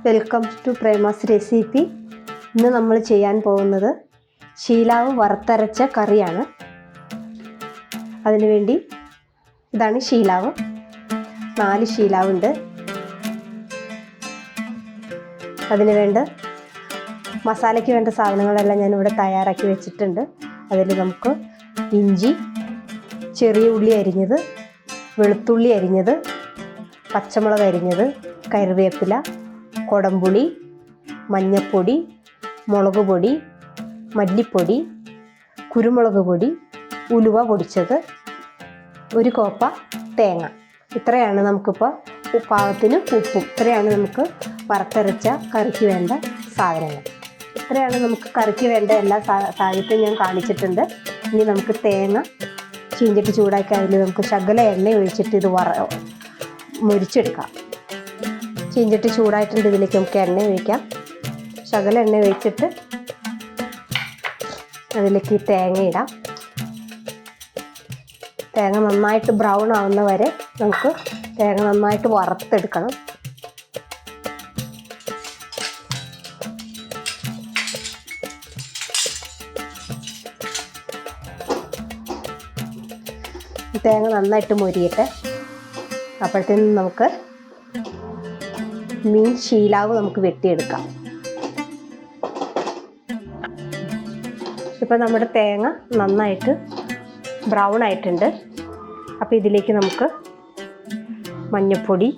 Welcome to പ്രേമാസ് recipe. ഇന്ന് നമ്മൾ ചെയ്യാൻ പോകുന്നത് ശീലാവ് വറുത്തരച്ച കറിയാണ്. അതിനുവേണ്ടി ഇതാണ് ശീലാവ്. 4 ശീലാവുണ്ട്. അതിന് വേണ്ട മസാലയ്ക്ക് വേണ്ട സാധനങ്ങളെല്ലാം ഞാനിവിടെ തയ്യാറാക്കി വെച്ചിട്ടുണ്ട്. അതിൽ നമുക്ക് ഇഞ്ചി, ചെറിയ ഉള്ളി അരിഞ്ഞത്, വെളുത്തുള്ളി അരിഞ്ഞത്, പച്ചമുളക് അരിഞ്ഞത്, കറിവേപ്പില, കൊടംപുളി, മഞ്ഞൾപ്പൊടി, മുളക് പൊടി, മല്ലിപ്പൊടി, കുരുമുളക് പൊടി, ഉലുവ പൊടിച്ചത്, 1 കോപ്പ തേങ്ങ. ഇത്രയാണ് നമുക്കിപ്പോൾ പാകത്തിന് ഉപ്പും. ഇത്രയാണ് നമുക്ക് വറുത്തരച്ച കറിക്ക് വേണ്ട സാധനങ്ങൾ. ഇത്രയാണ് നമുക്ക് കറിക്ക് വേണ്ട എല്ലാ സാഹിത്യം ഞാൻ കാണിച്ചിട്ടുണ്ട്. ഇനി നമുക്ക് തേങ്ങ ചീഞ്ചട്ടി ചൂടാക്കി അതിൽ നമുക്ക് ശകല എണ്ണ ഒഴിച്ചിട്ട് ഇത് മുരിച്ചെടുക്കാം. ചീഞ്ചട്ടി ചൂടായിട്ടുണ്ട്. ഇതിലേക്ക് നമുക്ക് എണ്ണ ഒഴിക്കാം. ശകല എണ്ണ ഒഴിച്ചിട്ട് അതിലേക്ക് തേങ്ങ ഇടാം. തേങ്ങ നന്നായിട്ട് ബ്രൗൺ ആവുന്ന വരെ നമുക്ക് തേങ്ങ നന്നായിട്ട് വറുത്തെടുക്കണം. തേങ്ങ നന്നായിട്ട് മൊരിയട്ടെ. അപ്പോഴത്തേനും നമുക്ക് മീൻ ശീലാവ് നമുക്ക് വെട്ടിയെടുക്കാം. ഇപ്പം നമ്മുടെ തേങ്ങ നന്നായിട്ട് ബ്രൗൺ ആയിട്ടുണ്ട്. അപ്പോൾ ഇതിലേക്ക് നമുക്ക് മഞ്ഞൾപ്പൊടി,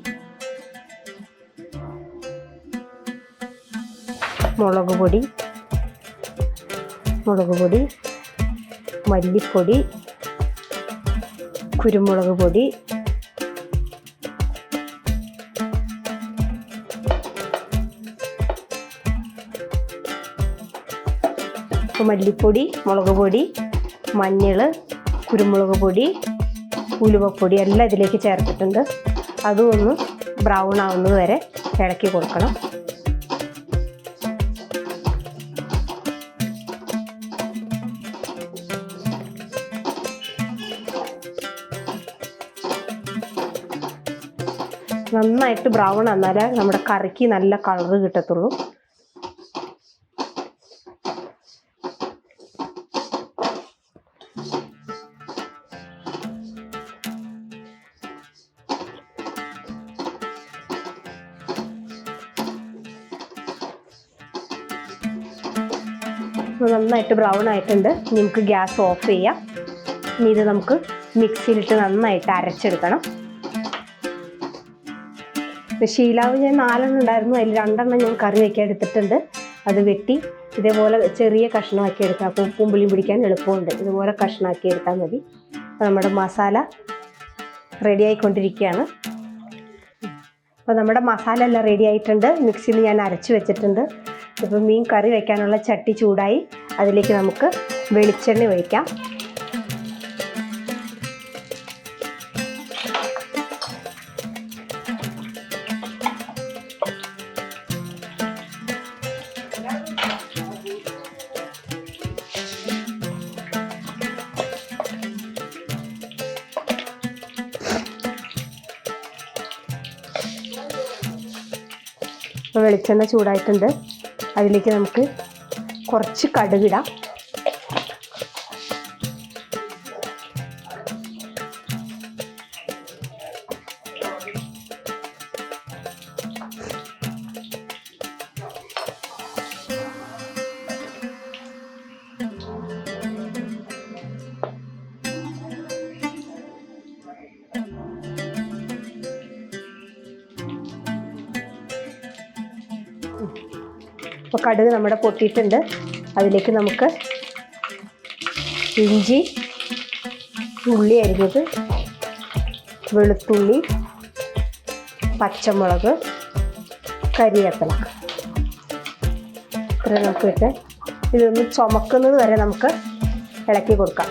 മുളക് പൊടി, മല്ലിപ്പൊടി, കുരുമുളക് പൊടി, മല്ലിപ്പൊടി, മുളക് പൊടി, മഞ്ഞൾ, കുരുമുളക് പൊടി, ഉലുവപ്പൊടി എല്ലാം ഇതിലേക്ക് ചേർത്തിട്ടുണ്ട്. അതും ഒന്ന് ബ്രൗൺ ആവുന്നത് വരെ ഇളക്കി കൊടുക്കണം. നന്നായിട്ട് ബ്രൗൺ ആന്നാലേ നമ്മുടെ കറിക്ക് നല്ല കളറ് കിട്ടത്തുള്ളൂ. നന്നായിട്ട് ബ്രൗൺ ആയിട്ടുണ്ട്. നമുക്ക് ഗ്യാസ് ഓഫ് ചെയ്യാം. ഇനി ഇത് നമുക്ക് മിക്സിയിലിട്ട് നന്നായിട്ട് അരച്ചെടുക്കണം. ശീലാവ് ഞാൻ 4 ഉണ്ടായിരുന്നു. അതിൽ 2 ഞാൻ കറി വയ്ക്കാൻ എടുത്തിട്ടുണ്ട്. അത് വെട്ടി ഇതേപോലെ ചെറിയ കഷ്ണമാക്കി എടുക്കാം. അപ്പോൾ ഉപ്പും പുളിയും പിടിക്കാൻ എളുപ്പമുണ്ട്. ഇതുപോലെ കഷ്ണമാക്കി എടുത്താൽ മതി. നമ്മുടെ മസാല റെഡി ആയിക്കൊണ്ടിരിക്കുകയാണ്. അപ്പോൾ നമ്മുടെ മസാല എല്ലാം റെഡി ആയിട്ടുണ്ട്. മിക്സിയിൽ ഞാൻ അരച്ച് വെച്ചിട്ടുണ്ട്. ഇപ്പോൾ മീൻ കറി വയ്ക്കാനുള്ള ചട്ടി ചൂടായി. അതിലേക്ക് നമുക്ക് വെളിച്ചെണ്ണ ഒഴിക്കാം. അപ്പോൾ വെളിച്ചെണ്ണ ചൂടായിട്ടുണ്ട്. അതിലേക്ക് നമുക്ക് കുറച്ച് കടുകിടാം. അപ്പോൾ കടുക് നമ്മുടെ പൊട്ടിയിട്ടുണ്ട്. അതിലേക്ക് നമുക്ക് ഇഞ്ചി, ഉള്ളി അരിഞ്ഞത്, വെളുത്തുള്ളി, പച്ചമുളക്, കരിവേപ്പില ഇത്ര നമുക്ക് ഇട്ട് ഇതൊന്ന് ചുമക്കുന്നത് വരെ നമുക്ക് ഇളക്കി കൊടുക്കാം.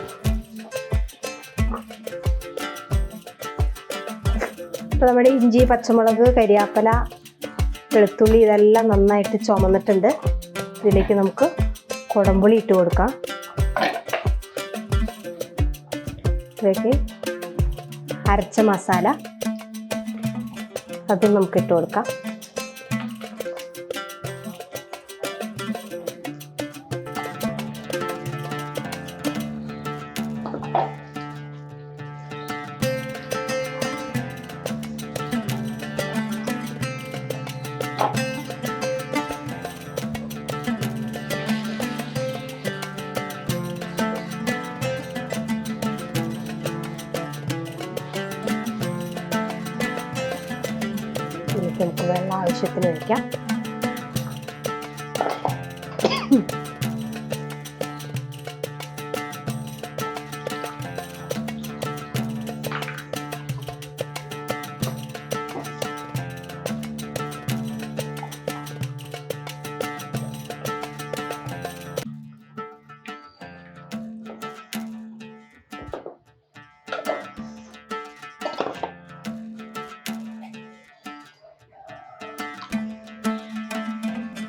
ഇപ്പോൾ നമ്മുടെ ഇഞ്ചി, പച്ചമുളക്, കരിവേപ്പില, വെളുത്തുള്ളി ഇതെല്ലാം നന്നായിട്ട് ചുമന്നിട്ടുണ്ട്. ഇതിലേക്ക് നമുക്ക് കൊടംപുളി ഇട്ട് കൊടുക്കാം. ഇതിലേക്ക് അരച്ച മസാല അത് നമുക്ക് ഇട്ട് കൊടുക്കാം. നമുക്ക് വെള്ളം ആവശ്യത്തിന് ഒഴിക്കാം.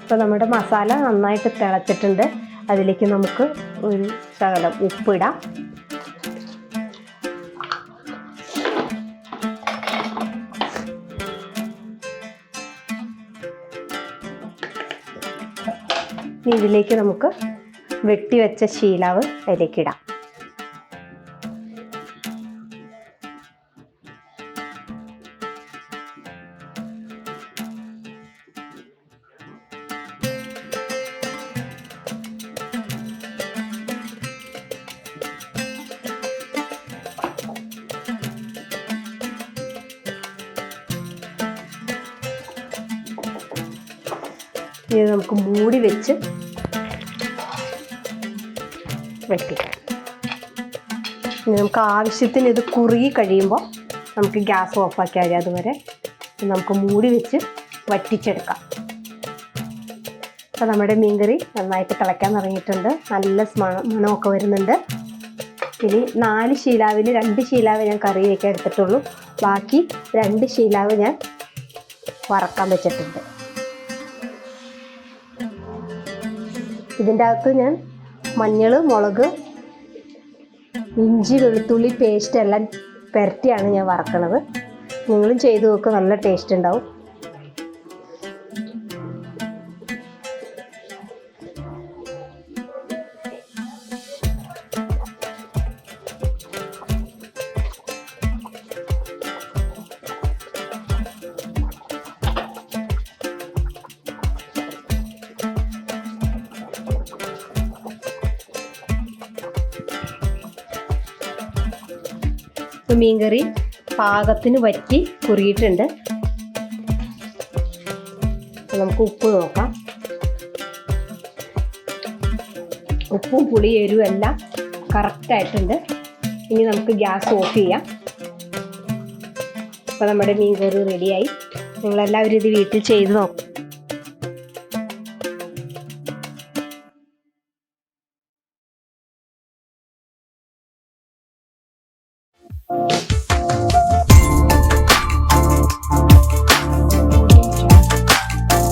അപ്പോൾ നമ്മുടെ മസാല നന്നായിട്ട് തിളച്ചിട്ടുണ്ട്. അതിലേക്ക് നമുക്ക് ഒരു ശകലം ഉപ്പിടാം. ഇതിലേക്ക് നമുക്ക് വെട്ടിവെച്ച ശീലാവ് അതിലേക്ക് ഇടാം. ഇത് നമുക്ക് മൂടി വെച്ച് വെട്ടിക്കാം. ഇനി നമുക്ക് ആവശ്യത്തിന് ഇത് കുറുകി കഴിയുമ്പോൾ നമുക്ക് ഗ്യാസ് ഓഫാക്കിയാൽ മതി. അതുവരെ നമുക്ക് മൂടി വെച്ച് വറ്റിച്ചെടുക്കാം. അപ്പോൾ നമ്മുടെ മീൻകറി നന്നായിട്ട് തിളയ്ക്കാൻ തുടങ്ങിയിട്ടുണ്ട്. നല്ല മണമൊക്കെ വരുന്നുണ്ട്. ഇനി 4 ശീലാവിൽ 2 ശീലാവ് ഞാൻ കറി വയ്ക്കാൻ എടുത്തിട്ടുള്ളൂ. ബാക്കി 2 ശീലാവ് ഞാൻ വറക്കാൻ വെച്ചിട്ടുണ്ട്. ഇതിൻ്റെ അകത്ത് ഞാൻ മഞ്ഞൾ, മുളക്, ഇഞ്ചി, വെളുത്തുള്ളി പേസ്റ്റ് എല്ലാം പുരട്ടിയാണ് ഞാൻ വറക്കണത്. നിങ്ങളും ചെയ്ത് നോക്കുക, നല്ല ടേസ്റ്റ് ഉണ്ടാവും. മീൻകറി പാകത്തിന് വറ്റി കുറിയിട്ടുണ്ട്. നമുക്ക് ഉപ്പ് നോക്കാം. ഉപ്പും പുളി എരിവും എല്ലാം കറക്റ്റായിട്ടുണ്ട്. ഇനി നമുക്ക് ഗ്യാസ് ഓഫ് ചെയ്യാം. അപ്പോൾ നമ്മുടെ മീൻകറി റെഡിയായി. നിങ്ങളെല്ലാവരും ഇത് വീട്ടിൽ ചെയ്ത് നോക്കാം.